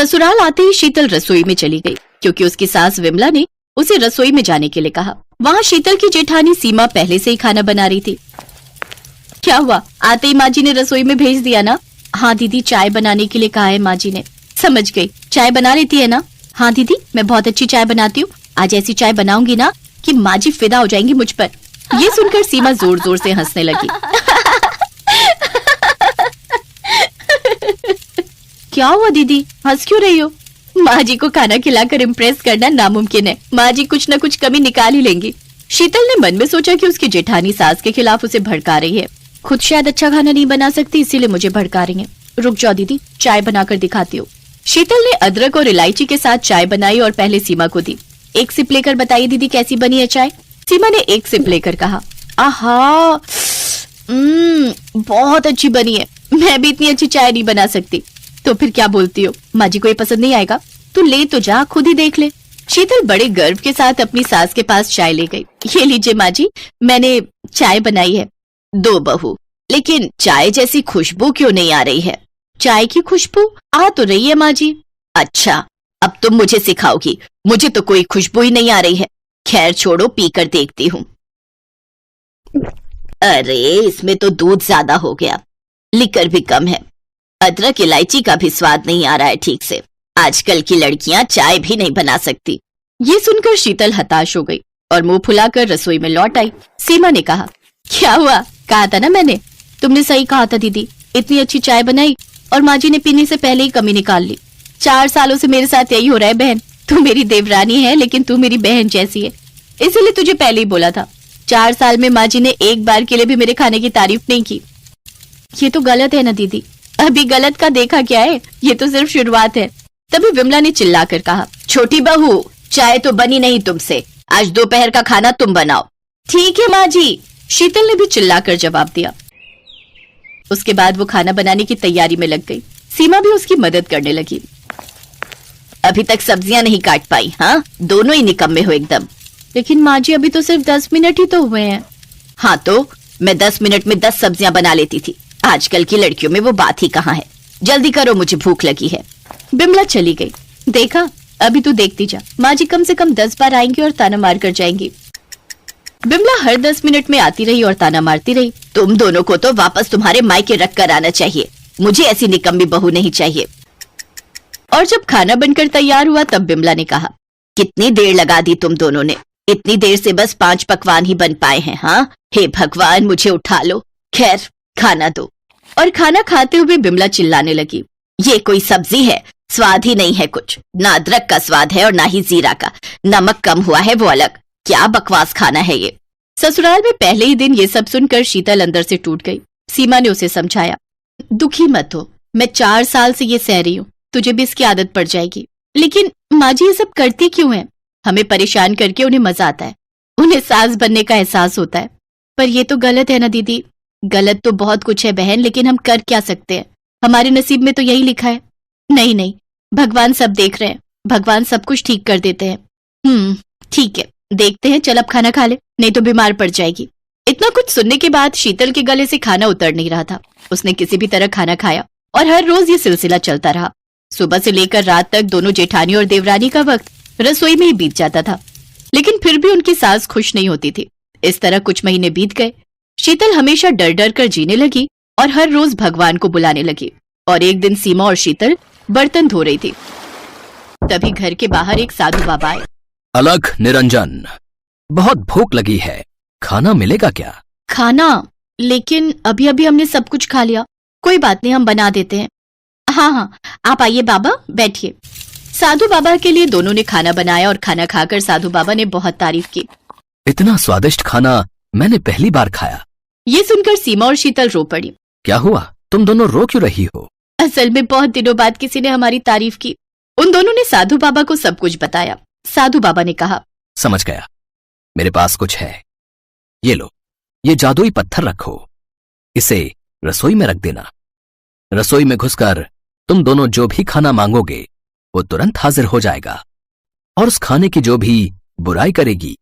ससुराल आते ही शीतल रसोई में चली गई क्योंकि उसकी सास विमला ने उसे रसोई में जाने के लिए कहा। वहाँ शीतल की जेठानी सीमा पहले से ही खाना बना रही थी। क्या हुआ, आते ही माँ जी ने रसोई में भेज दिया ना? हाँ दीदी, चाय बनाने के लिए कहा है माँ जी ने। समझ गई, चाय बना लेती है ना? हाँ दीदी, मैं बहुत अच्छी चाय बनाती हूँ। आज ऐसी चाय बनाऊंगी ना कि माँ जी फिदा हो जाएंगी मुझ पर। ये सुनकर सीमा जोर जोर से हंसने लगी। क्या हुआ दीदी, हंस क्यों रही हो? माँ जी को खाना खिलाकर इम्प्रेस करना नामुमकिन है। माँ जी कुछ न कुछ कमी निकाल ही लेंगी। शीतल ने मन में सोचा कि उसकी जेठानी सास के खिलाफ उसे भड़का रही है। खुद शायद अच्छा खाना नहीं बना सकती, इसीलिए मुझे भड़का रही है। रुक जाओ दीदी, चाय बनाकर दिखाती हूँ। शीतल ने अदरक और इलायची के साथ चाय बनाई और पहले सीमा को दी। एक सिप लेकर बताइए दीदी कैसी बनी है चाय। सीमा ने एक सिप लेकर कहा, आहा, बहुत अच्छी बनी है। मैं भी इतनी अच्छी चाय नहीं बना सकती। तो फिर क्या बोलती हो, माँ जी को ये पसंद नहीं आएगा? तू ले तो जा, खुद ही देख ले। शीतल बड़े गर्व के साथ अपनी सास के पास चाय ले गई। ये लीजिए माँ जी, मैंने चाय बनाई है। दो बहू, लेकिन चाय जैसी खुशबू क्यों नहीं आ रही है? चाय की खुशबू आ तो रही है माँ जी। अच्छा, अब तुम मुझे सिखाओगी? मुझे तो कोई खुशबू ही नहीं आ रही है। खैर छोड़ो, पीकर देखती हूँ। अरे इसमें तो दूध ज्यादा हो गया, लिकर भी कम है, अदरक इलायची का भी स्वाद नहीं आ रहा है ठीक से। आजकल की लड़कियां चाय भी नहीं बना सकती। ये सुनकर शीतल हताश हो गई और मुंह फुलाकर रसोई में लौट आई। सीमा ने कहा, क्या हुआ? कहा था ना मैंने, तुमने सही कहा था दीदी। इतनी अच्छी चाय बनाई और माँ जी ने पीने से पहले ही कमी निकाल ली। 4 सालों से मेरे साथ यही हो रहा है बहन। तू मेरी देवरानी है लेकिन तू मेरी बहन जैसी है, इसीलिए तुझे पहले ही बोला था। 4 साल में माँ जी ने एक बार के लिए भी मेरे खाने की तारीफ नहीं की। ये तो गलत है ना दीदी। अभी गलत का देखा क्या है, ये तो सिर्फ शुरुआत है। तभी विमला ने चिल्लाकर कहा, छोटी बहू, चाय तो बनी नहीं तुमसे, आज दोपहर का खाना तुम बनाओ। ठीक है माँ जी, शीतल ने भी चिल्लाकर जवाब दिया। उसके बाद वो खाना बनाने की तैयारी में लग गई। सीमा भी उसकी मदद करने लगी। अभी तक सब्जियां नहीं काट पाई? हाँ, दोनों ही निकम्मे हो एकदम। लेकिन माँ जी, अभी तो सिर्फ 10 मिनट ही तो हुए हैं। हाँ तो मैं 10 मिनट में 10 सब्जियां बना लेती थी। आजकल की लड़कियों में वो बात ही कहाँ है। जल्दी करो, मुझे भूख लगी है। बिमला चली गई। देखा, अभी तू देखती जा, माँ जी कम से कम 10 बार आएंगी और ताना मार कर जाएंगी। बिमला हर 10 मिनट में आती रही और ताना मारती रही। तुम दोनों को तो वापस तुम्हारे मायके रख कर आना चाहिए। मुझे ऐसी निकम्मी बहू नहीं चाहिए। और जब खाना बनकर तैयार हुआ तब बिमला ने कहा, कितनी देर लगा दी तुम दोनों ने? इतनी देर से बस 5 पकवान ही बन पाए हैं। हाँ, हे भगवान, मुझे उठा लो। खैर, खाना दो। और खाना खाते हुए बिमला चिल्लाने लगी, ये कोई सब्जी है? स्वाद ही नहीं है कुछ। ना अदरक का स्वाद है और ना ही जीरा का। नमक कम हुआ है वो अलग। क्या बकवास खाना है ये। ससुराल में पहले ही दिन ये सब सुनकर शीतल अंदर से टूट गई। सीमा ने उसे समझाया, दुखी मत हो, मैं 4 साल से ये सह रही हूँ, तुझे भी इसकी आदत पड़ जाएगी। लेकिन माँ जी ये सब करती क्यों है? हमें परेशान करके उन्हें मजा आता है, उन्हें सास बनने का एहसास होता है। पर ये तो गलत है ना दीदी। गलत तो बहुत कुछ है बहन, लेकिन हम कर क्या सकते हैं? हमारे नसीब में तो यही लिखा है। नहीं नहीं, भगवान सब देख रहे हैं, भगवान सब कुछ ठीक कर देते हैं। ठीक है, देखते हैं, चल अब खाना खा ले, नहीं तो बीमार पड़ जाएगी। इतना कुछ सुनने के बाद शीतल के गले से खाना उतर नहीं रहा था। उसने किसी भी तरह खाना खाया और हर रोज ये सिलसिला चलता रहा। सुबह से लेकर रात तक दोनों जेठानी और देवरानी का वक्त रसोई में ही बीत जाता था, लेकिन फिर भी उनकी सास खुश नहीं होती थी। इस तरह कुछ महीने बीत गए। शीतल हमेशा डर डर कर जीने लगी और हर रोज भगवान को बुलाने लगी। और एक दिन सीमा और शीतल बर्तन धो रही थी, तभी घर के बाहर एक साधु बाबा आए। अलग निरंजन, बहुत भूख लगी है, खाना मिलेगा क्या? खाना? लेकिन अभी अभी हमने सब कुछ खा लिया। कोई बात नहीं, हम बना देते हैं। हाँ हाँ, आप आइए बाबा, बैठिए। साधु बाबा के लिए दोनों ने खाना बनाया और खाना खाकर साधु बाबा ने बहुत तारीफ की। इतना स्वादिष्ट खाना मैंने पहली बार खाया। ये सुनकर सीमा और शीतल रो पड़ी। क्या हुआ, तुम दोनों रो क्यों रही हो? असल में बहुत दिनों बाद किसी ने हमारी तारीफ की। उन दोनों ने साधु बाबा को सब कुछ बताया। साधु बाबा ने कहा, समझ गया, मेरे पास कुछ है। ये लो, ये जादुई पत्थर रखो, इसे रसोई में रख देना। रसोई में घुसकर तुम दोनों जो भी खाना मांगोगे वो तुरंत हाजिर हो जाएगा। और उस खाने की जो भी बुराई करेगी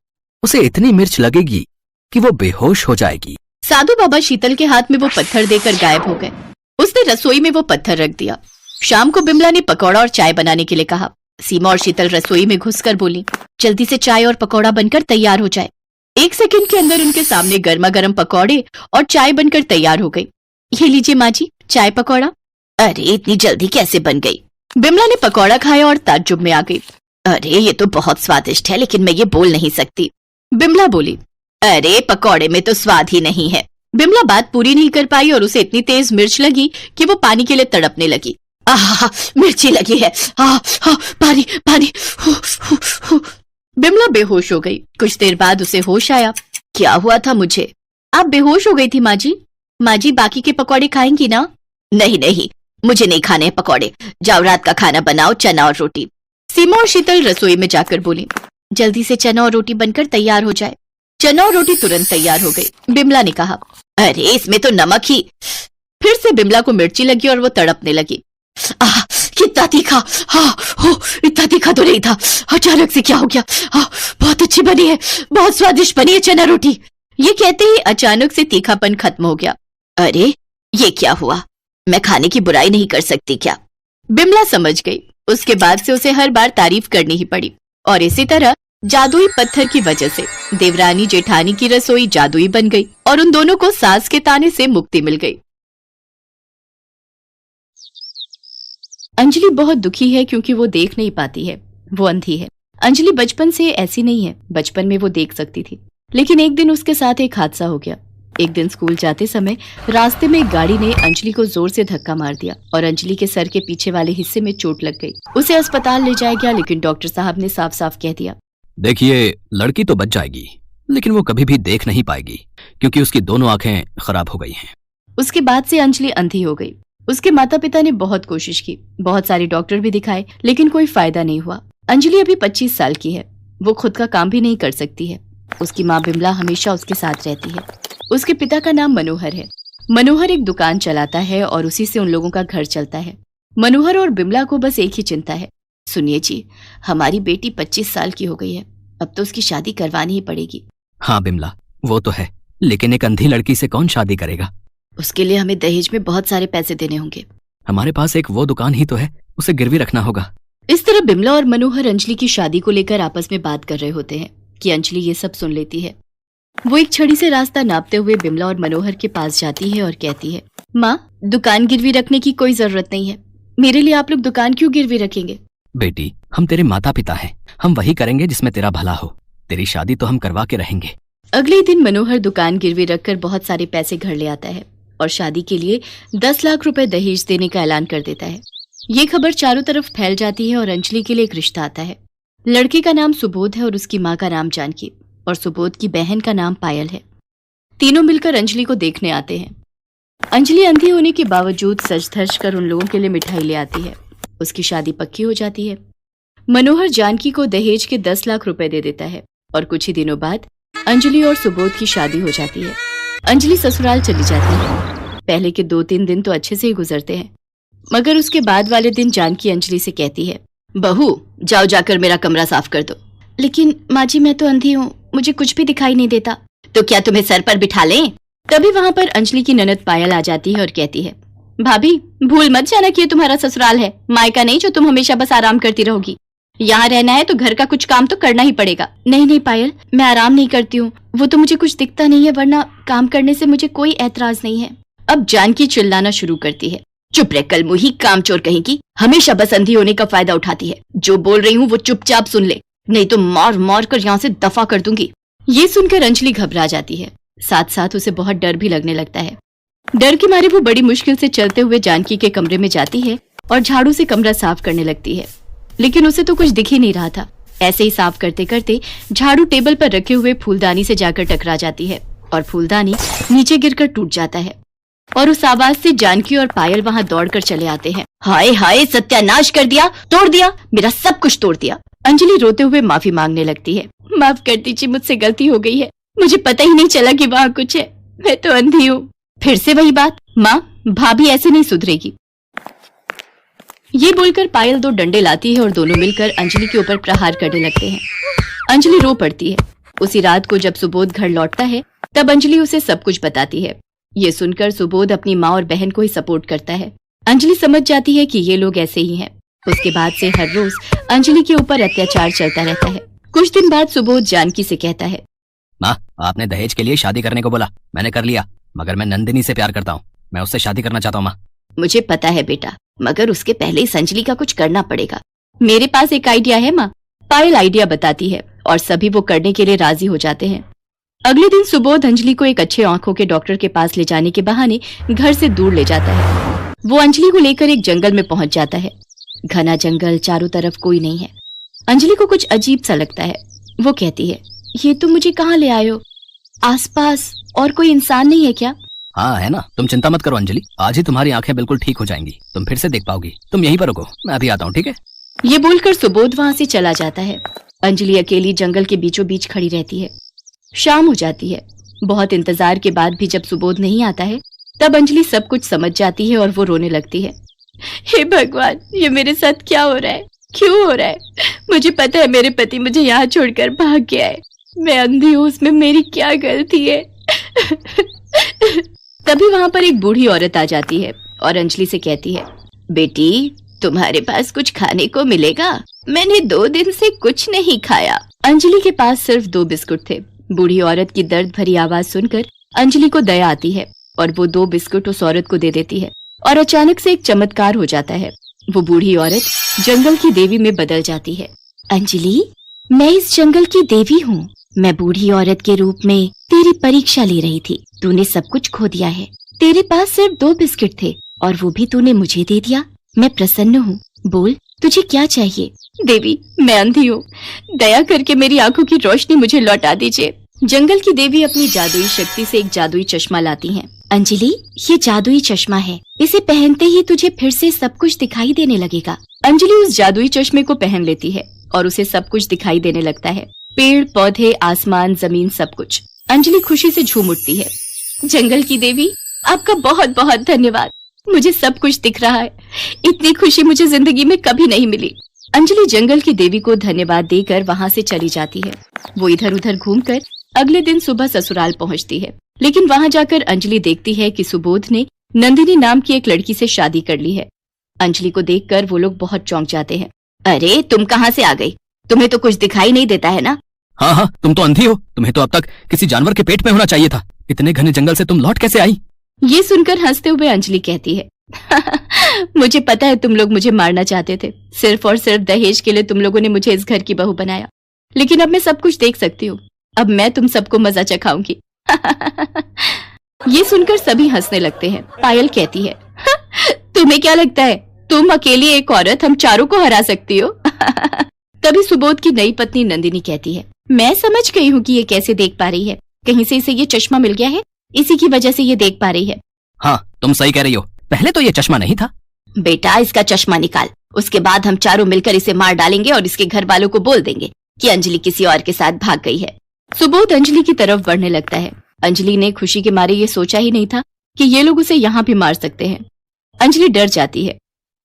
उसे इतनी मिर्च लगेगी कि वो बेहोश हो जाएगी। साधु बाबा शीतल के हाथ में वो पत्थर देकर गायब हो गए। उसने रसोई में वो पत्थर रख दिया। शाम को बिमला ने पकौड़ा और चाय बनाने के लिए कहा। सीमा और शीतल रसोई में घुसकर बोली, जल्दी से चाय और पकौड़ा बनकर तैयार हो जाए। 1 सेकंड के अंदर उनके सामने गर्मा गर्म पकौड़े और चाय बनकर तैयार हो गई। ये लीजिए माँ जी, चाय पकौड़ा। अरे इतनी जल्दी कैसे बन गई? बिमला ने पकौड़ा खाया और ताज्जुब में आ गई। अरे ये तो बहुत स्वादिष्ट है, लेकिन मैं ये बोल नहीं सकती। बिमला बोली, अरे पकौड़े में तो स्वाद ही नहीं है। बिमला बात पूरी नहीं कर पाई और उसे इतनी तेज मिर्च लगी कि वो पानी के लिए तड़पने लगी। आहा, मिर्ची लगी है। पानी पानी। बिमला बेहोश हो गई। कुछ देर बाद उसे होश आया। क्या हुआ था मुझे? आप बेहोश हो गई थी माँ जी। माँ जी, बाकी के पकौड़े खाएंगी ना? नहीं नहीं, मुझे नहीं खाने हैं पकौड़े। जाओ रात का खाना बनाओ, चना और रोटी। सीमा और शीतल रसोई में जाकर बोली, जल्दी से चना और रोटी बनकर तैयार हो जाए। चना और रोटी तुरंत तैयार हो गई। बिमला ने कहा, अरे इसमें तो नमक ही। फिर से बिमला को मिर्ची लगी और वो तड़पने लगी। कितना तीखा! इतना तीखा तो नहीं था। अचानक से क्या हो गया? बहुत अच्छी बनी है, बहुत स्वादिष्ट बनी है चना रोटी। ये कहते ही अचानक से तीखापन खत्म हो गया। अरे ये क्या हुआ? मैं खाने की बुराई नहीं कर सकती क्या? बिमला समझ गई। उसके बाद से उसे हर बार तारीफ करनी ही पड़ी। और इसी तरह जादुई पत्थर की वजह से देवरानी जेठानी की रसोई जादुई बन गई और उन दोनों को सास के ताने से मुक्ति मिल गई। अंजलि बहुत दुखी है क्योंकि वो देख नहीं पाती है, वो अंधी है। अंजलि बचपन से ऐसी नहीं है, बचपन में वो देख सकती थी, लेकिन एक दिन उसके साथ एक हादसा हो गया। एक दिन स्कूल जाते समय रास्ते में एक गाड़ी ने अंजलि को जोर से धक्का मार दिया और अंजलि के सर के पीछे वाले हिस्से में चोट लग गई। उसे अस्पताल ले जाया गया, लेकिन डॉक्टर साहब ने साफ साफ कह दिया, देखिए लड़की तो बच जाएगी, लेकिन वो कभी भी देख नहीं पाएगी क्योंकि उसकी दोनों आंखें खराब हो गई हैं। उसके बाद से अंजलि अंधी हो गई। उसके माता पिता ने बहुत कोशिश की, बहुत सारे डॉक्टर भी दिखाए, लेकिन कोई फायदा नहीं हुआ। अंजलि अभी 25 साल की है, वो खुद का काम भी नहीं कर सकती है। उसकी माँ बिमला हमेशा उसके साथ रहती है। उसके पिता का नाम मनोहर है। मनोहर एक दुकान चलाता है और उसी से उन लोगों का घर चलता है। मनोहर और बिमला को बस एक ही चिंता है, सुनिए जी, हमारी बेटी 25 साल की हो गई है, अब तो उसकी शादी करवानी ही पड़ेगी। हाँ बिमला, वो तो है, लेकिन एक अंधी लड़की से कौन शादी करेगा? उसके लिए हमें दहेज में बहुत सारे पैसे देने होंगे। हमारे पास एक वो दुकान ही तो है, उसे गिरवी रखना होगा। इस तरह बिमला और मनोहर अंजलि की शादी को लेकर आपस में बात कर रहे होते हैं कि अंजलि ये सब सुन लेती है। वो एक छड़ी से रास्ता नापते हुए बिमला और मनोहर के पास जाती है और कहती है, माँ, दुकान गिरवी रखने की कोई जरूरत नहीं है। मेरे लिए आप लोग दुकान क्यों गिरवी रखेंगे? बेटी, हम तेरे माता पिता हैं, हम वही करेंगे जिसमें तेरा भला हो। तेरी शादी तो हम करवा के रहेंगे। अगले दिन मनोहर दुकान गिरवी रखकर बहुत सारे पैसे घर ले आता है और शादी के लिए 10 लाख रुपए दहेज देने का ऐलान कर देता है। ये खबर चारों तरफ फैल जाती है और अंजलि के लिए एक रिश्ता आता है। लड़के का नाम सुबोध है और उसकी माँ का नाम जानकी और सुबोध की बहन का नाम पायल है। तीनों मिलकर अंजलि को देखने आते हैं। अंजलि अंधी होने के बावजूद सज धज कर उन लोगों के लिए मिठाई ले आती है। उसकी शादी पक्की हो जाती है। मनोहर जानकी को दहेज के 10 लाख रुपए दे देता है और कुछ ही दिनों बाद अंजलि और सुबोध की शादी हो जाती है। अंजलि ससुराल चली जाती है। पहले के 2-3 दिन तो अच्छे से ही गुजरते हैं, मगर उसके बाद वाले दिन जानकी अंजलि से कहती है, बहू जाओ जाकर मेरा कमरा साफ कर दो। लेकिन माँ जी, मैं तो अंधी हूँ, मुझे कुछ भी दिखाई नहीं देता। तो क्या तुम्हें सर पर बिठा लें? तभी वहाँ पर अंजलि की ननद पायल आ जाती है और कहती है, भाभी भूल मत जाना कि ये तुम्हारा ससुराल है, मायका नहीं जो तुम हमेशा बस आराम करती रहोगी। यहाँ रहना है तो घर का कुछ काम तो करना ही पड़ेगा। नहीं नहीं पायल, मैं आराम नहीं करती हूँ, वो तो मुझे कुछ दिखता नहीं है, वरना काम करने से मुझे कोई ऐतराज नहीं है। अब जानकी चिल्लाना शुरू करती है, चुप रह कलमुही, कामचोर कहीं की, हमेशा बस अंधी होने का फायदा उठाती है। जो बोल रही हूँ वो चुपचाप सुन ले, नहीं तो मार मार कर यहाँ से दफा कर दूंगी। ये सुनकर अंजलि घबरा जाती है, साथ साथ उसे बहुत डर भी लगने लगता है। डर के मारे वो बड़ी मुश्किल से चलते हुए जानकी के कमरे में जाती है और झाड़ू से कमरा साफ करने लगती है, लेकिन उसे तो कुछ दिख ही नहीं रहा था। ऐसे ही साफ करते करते झाड़ू टेबल पर रखे हुए फूलदानी से जाकर टकरा जाती है और फूलदानी नीचे गिरकर टूट जाता है और उस आवाज से जानकी और पायल वहाँ दौड़कर चले आते हैं। हाय हाय, सत्यानाश कर दिया, तोड़ दिया, मेरा सब कुछ तोड़ दिया। अंजलि रोते हुए माफी मांगने लगती है, माफ कर दीजिए, मुझसे गलती हो गई है, मुझे पता ही नहीं चला कि वहाँ कुछ है, मैं तो अंधी हूँ। फिर से वही बात, माँ भाभी ऐसे नहीं सुधरेगी। ये बोलकर पायल 2 डंडे लाती है और दोनों मिलकर अंजलि के ऊपर प्रहार करने लगते हैं। अंजलि रो पड़ती है। उसी रात को जब सुबोध घर लौटता है तब अंजलि उसे सब कुछ बताती है। ये सुनकर सुबोध अपनी माँ और बहन को ही सपोर्ट करता है। अंजलि समझ जाती है कि ये लोग ऐसे ही हैं। उसके बाद से हर रोज अंजलि के ऊपर अत्याचार चलता रहता है। कुछ दिन बाद सुबोध जानकी से कहता है, माँ, आपने दहेज के लिए शादी करने को बोला, मैंने कर लिया, मगर मैं नंदिनी से प्यार करता हूँ, मैं उससे शादी करना चाहता हूँ माँ। मुझे पता है बेटा, मगर उसके पहले इस अंजलि का कुछ करना पड़ेगा। मेरे पास एक आइडिया है माँ। पायल आइडिया बताती है और सभी वो करने के लिए राजी हो जाते हैं। अगले दिन सुबोध अंजलि को एक अच्छे आंखों के डॉक्टर के पास ले जाने के बहाने घर से दूर ले जाता है। वो अंजलि को लेकर एक जंगल में पहुंच जाता है। घना जंगल, चारों तरफ कोई नहीं है। अंजलि को कुछ अजीब सा लगता है। वो कहती है, ये तुम मुझे कहाँ ले आए हो? आसपास और कोई इंसान नहीं है क्या? हाँ है ना, तुम चिंता मत करो अंजलि, आज ही तुम्हारी आंखें बिल्कुल ठीक हो जाएंगी, तुम फिर से देख पाओगी। तुम यहीं पर रुको, मैं अभी आता हूँ, ठीक है? ये बोलकर सुबोध वहाँ से चला जाता है। अंजलि अकेली जंगल के बीचों बीच खड़ी रहती है। शाम हो जाती है। बहुत इंतजार के बाद भी जब सुबोध नहीं आता है, तब अंजलि सब कुछ समझ जाती है और वो रोने लगती है। हे भगवान, ये मेरे साथ क्या हो रहा है? क्यों हो रहा है? मुझे पता है मेरे पति मुझे यहाँ छोड़कर भाग गया है। मैं अंधी हूँ, उसमें मेरी क्या गलती है? तभी वहाँ पर एक बूढ़ी औरत आ जाती है और अंजलि से कहती है, बेटी, तुम्हारे पास कुछ खाने को मिलेगा? मैंने 2 दिन से कुछ नहीं खाया। अंजलि के पास सिर्फ 2 बिस्कुट थे। बूढ़ी औरत की दर्द भरी आवाज सुनकर अंजलि को दया आती है और वो 2 बिस्कुट उस औरत को दे देती है और अचानक से एक चमत्कार हो जाता है। वो बूढ़ी औरत जंगल की देवी में बदल जाती है। अंजलि, मैं इस जंगल की देवी हूँ। मैं बूढ़ी औरत के रूप में तेरी परीक्षा ले रही थी। तूने सब कुछ खो दिया है। तेरे पास सिर्फ 2 बिस्किट थे और वो भी तूने मुझे दे दिया। मैं प्रसन्न हूँ। बोल, तुझे क्या चाहिए? देवी, मैं अंधी हूँ, दया करके मेरी आंखों की रोशनी मुझे लौटा दीजिए। जंगल की देवी अपनी जादुई शक्ति से एक जादुई चश्मा लाती हैं। अंजलि, ये जादुई चश्मा है। इसे पहनते ही तुझे फिर से सब कुछ दिखाई देने लगेगा। अंजलि उस जादुई चश्मे को पहन लेती है और उसे सब कुछ दिखाई देने लगता है। पेड़, पौधे, आसमान, जमीन, सब कुछ। अंजलि खुशी से झूम उठती है। जंगल की देवी, आपका बहुत बहुत धन्यवाद। मुझे सब कुछ दिख रहा है। इतनी खुशी मुझे जिंदगी में कभी नहीं मिली। अंजलि जंगल की देवी को धन्यवाद देकर वहाँ से चली जाती है। वो इधर उधर घूमकर अगले दिन सुबह ससुराल पहुँचती है, लेकिन वहाँ जाकर अंजलि देखती है कि सुबोध ने नंदिनी नाम की एक लड़की से शादी कर ली है। अंजलि को देखकर वो लोग बहुत चौंक जाते हैं। अरे, तुम कहाँ से आ गई? तुम्हें तो कुछ दिखाई नहीं देता है ना? हाँ हाँ, तुम तो अंधी हो, तुम्हें तो अब तक किसी जानवर के पेट में होना चाहिए था। इतने घने जंगल से तुम लौट कैसे आई? ये सुनकर हंसते हुए अंजलि कहती है, मुझे पता है तुम लोग मुझे मारना चाहते थे। सिर्फ और सिर्फ दहेज के लिए तुम लोगों ने मुझे इस घर की बहू बनाया, लेकिन अब मैं सब कुछ देख सकती हूँ। अब मैं तुम सबको मजा चखाऊंगी। ये सुनकर सभी हंसने लगते हैं। पायल कहती है, तुम्हें क्या लगता है तुम अकेली एक औरत हम चारों को हरा सकती हो? तभी सुबोध की नई पत्नी नंदिनी कहती है, मैं समझ गई हूँ कि ये कैसे देख पा रही है। कहीं से इसे ये चश्मा मिल गया है, इसी की वजह से ये देख पा रही है। हाँ, तुम सही कह रही हो, पहले तो ये चश्मा नहीं था। बेटा, इसका चश्मा निकाल, उसके बाद हम चारों मिलकर इसे मार डालेंगे और इसके घर वालों को बोल देंगे कि अंजलि किसी और के साथ भाग गई है। सुबोध अंजलि की तरफ बढ़ने लगता है। अंजलि ने खुशी के मारे ये सोचा ही नहीं था कि ये लोग उसे यहाँ भी मार सकते हैं। अंजलि डर जाती है।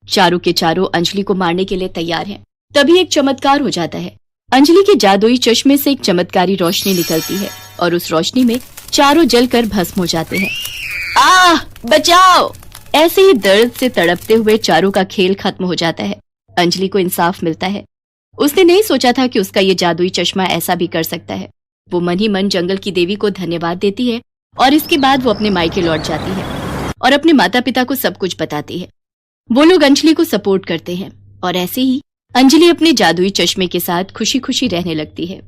चारों के चारों अंजलि को मारने के लिए तैयार हैं। तभी एक चमत्कार हो जाता है। अंजलि के जादुई चश्मे से एक चमत्कारी रोशनी निकलती है और उस रोशनी में चारों जलकर भस्म हो जाते हैं। आह, बचाओ! ऐसे ही दर्द से तड़पते हुए चारों का खेल खत्म हो जाता है। अंजलि को इंसाफ मिलता है। उसने नहीं सोचा था कि उसका ये जादुई चश्मा ऐसा भी कर सकता है। वो मन ही मन जंगल की देवी को धन्यवाद देती है और इसके बाद वो अपने मायके लौट जाती है और अपने माता पिता को सब कुछ बताती है। वो लोग अंजलि को सपोर्ट करते हैं और ऐसे ही अंजलि अपने जादुई चश्मे के साथ खुशी खुशी रहने लगती है।